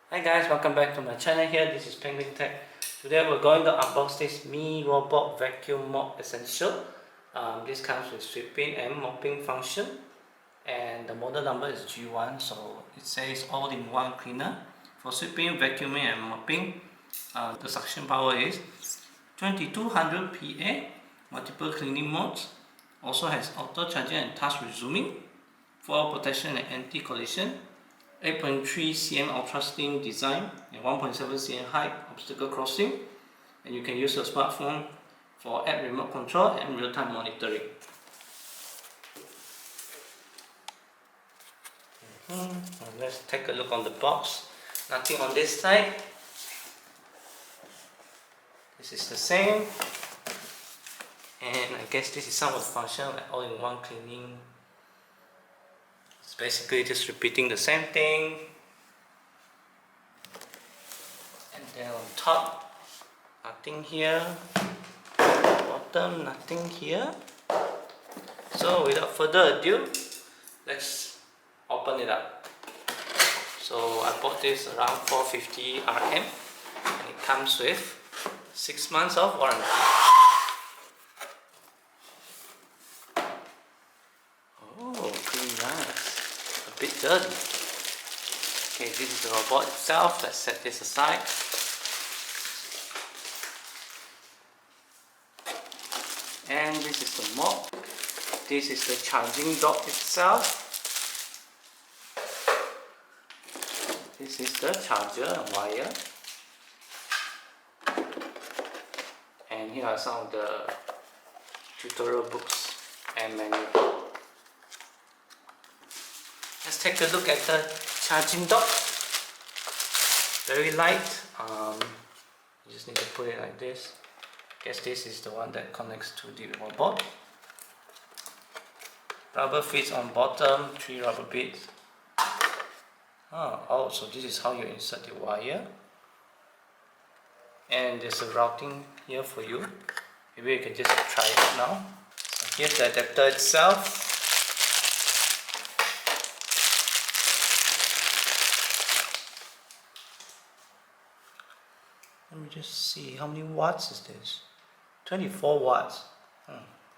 Hi guys, welcome back to my channel here. This is Penguin Tech. Today we're going to unbox this Mi Robot Vacuum-Mop Essential. This comes with sweeping and mopping function, and the model number is G1, so it says all-in-one cleaner. For sweeping, vacuuming and mopping, the suction power is 2200 PA, multiple cleaning modes, also has auto charging and task resuming, fall protection and anti-collision, 8.3 cm ultra slim design and 1.7 cm height obstacle crossing, and you can use your smartphone for app remote control and real-time monitoring. Let's take a look on the box. Nothing on this side. This is the same, and I guess this is some of the function like all-in-one cleaning. It's basically just repeating the same thing. And then on top, nothing here. Bottom, nothing here. So without further ado, let's open it up. So I bought this around 450 RM, and it comes with 6 months of warranty. Oh, pretty nice. A bit dirty. Okay, this is the robot itself. Let's set this aside. And this is the mop. This is the charging dock itself. This is the charger and wire. And here are some of the tutorial books and manual. Let's take a look at the charging dock. Very light. You just need to put it like this. Guess this is the one that connects to the robot. Rubber fits on bottom, 3 rubber beads. Oh, so this is how you insert the wire. And there's a routing here for you. Maybe you can just try it now. So here's the adapter itself. Let me just see, how many watts is this? 24 watts.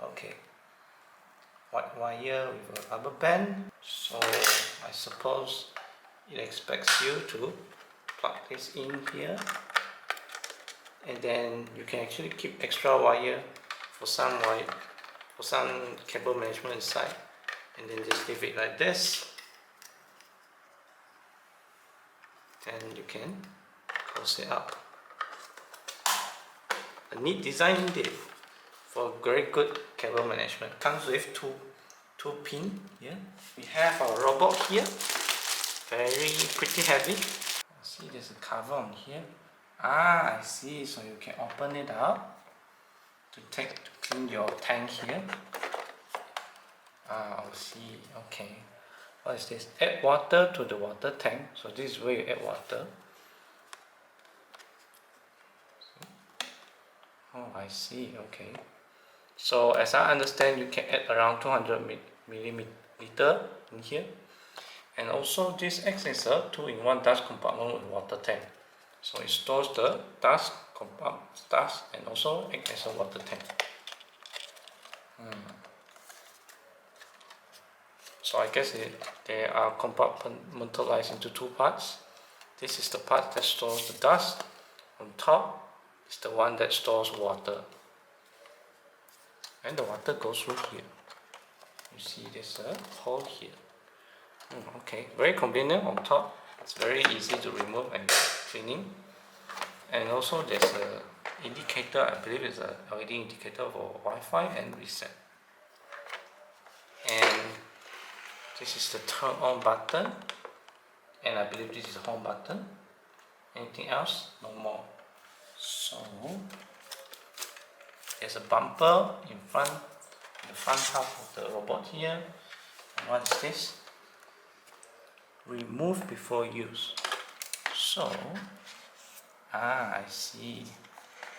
Okay. White wire with a rubber band. So I suppose it expects you to plug this in here. And then you can actually keep extra wire for some cable management inside. And then just leave it like this. Then you can close it up. A neat design indeed for very good cable management. Comes with two pin here. We have our robot here. Pretty heavy. See, there's a cover on here. I see. So you can open it up to clean your tank here. I see. Okay. What is this? Add water to the water tank. So this is where you add water. Oh, I see. Okay. So as I understand, you can add around 200 milliliter in here. And also this acts as a 2-in-1 dust compartment with water tank. So it stores the dust and also acts as a water tank. So I guess they are compartmentalized into 2 parts. This is the part that stores the dust. On top is the one that stores water. And the water goes through here. You see there's a hole here. Okay, very convenient on top. It's very easy to remove and cleaning. And also there's a indicator, I believe it's a LED indicator for Wi-Fi and reset. And this is the turn on button. And I believe this is the home button. Anything else? No more. So there's a bumper in the front half of the robot here. And what is this? Remove before use. So I see.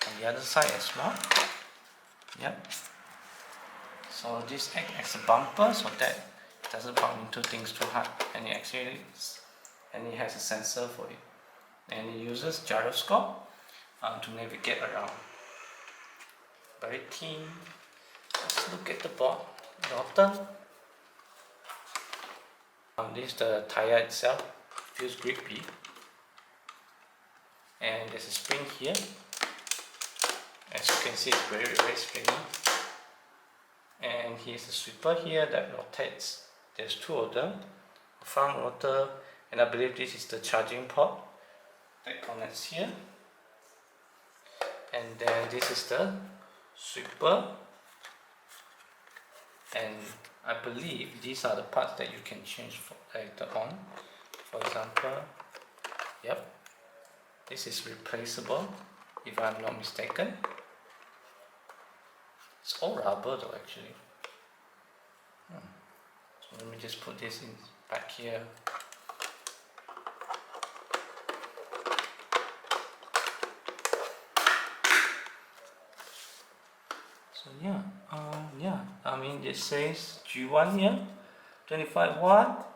On the other side as well. Yep. So this acts as a bumper so that it doesn't bump into things too hard, and it has a sensor for it. and it uses gyroscope to navigate around. Very thin. Let's look at the bottom. This is the tire itself. Feels grippy, and there's a spring here. As you can see, it's very springy. And here's the sweeper here that rotates. There's two of them, front rotor, and I believe this is the charging port that connects here. And then this is the sweeper, and I believe these are the parts that you can change for later on. For example, yep, this is replaceable if I'm not mistaken. It's all rubber though actually. So let me just put this in back here. So yeah, I mean it says G1 here, 25 watt.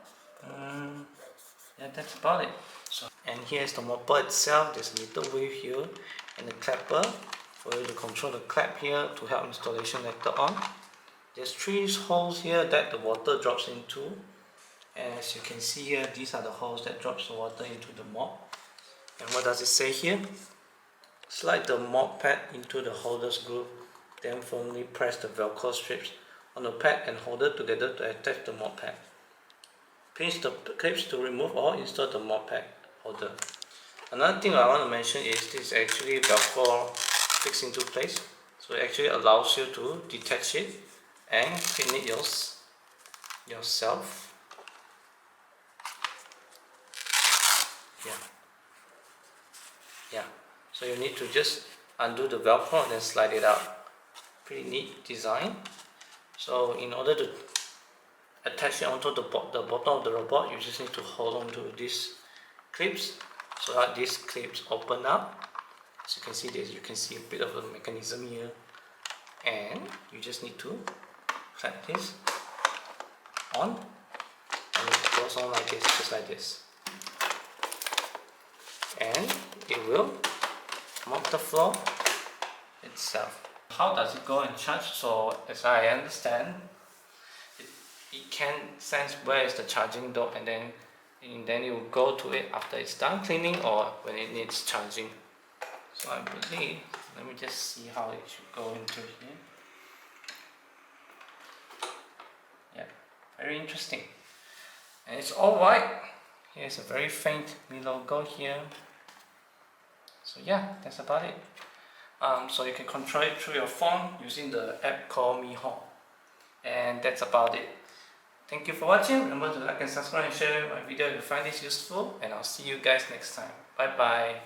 Yeah, that's about it. So, and here's the mopper itself. There's a little wave here and a clapper for you to control the clap here to help installation later on. There's 3 holes here that the water drops into, and as you can see here, these are the holes that drops the water into the mop. And what does it say here? Slide the mop pad into the holder's groove, then firmly press the velcro strips on the pad and holder together to attach the mop pad. Pinch the clips to remove or install the mop pad holder. Another thing I want to mention is this actually velcro fixed into place, so it actually allows you to detach it and clean it yourself. Yeah, so you need to just undo the velcro and then slide it out. Pretty neat design. So in order to attach it onto the bottom of the robot, you just need to hold on to these clips so that these clips open up. As you can see, you can see a bit of a mechanism here, and you just need to clamp this on, and it goes on like this, just like this, and it will mop the floor itself. How does it go and charge? So as I understand, it can sense where is the charging dock, and then it will go to it after it's done cleaning or when it needs charging. So I believe, let me just see how it should go into here. Yeah, very interesting. And it's all white. Here's a very faint Mi logo here. So yeah, that's about it. So you can control it through your phone using the app called Mi Home. And that's about it. Thank you for watching. Remember to like and subscribe and share my video if you find this useful. And I'll see you guys next time. Bye bye.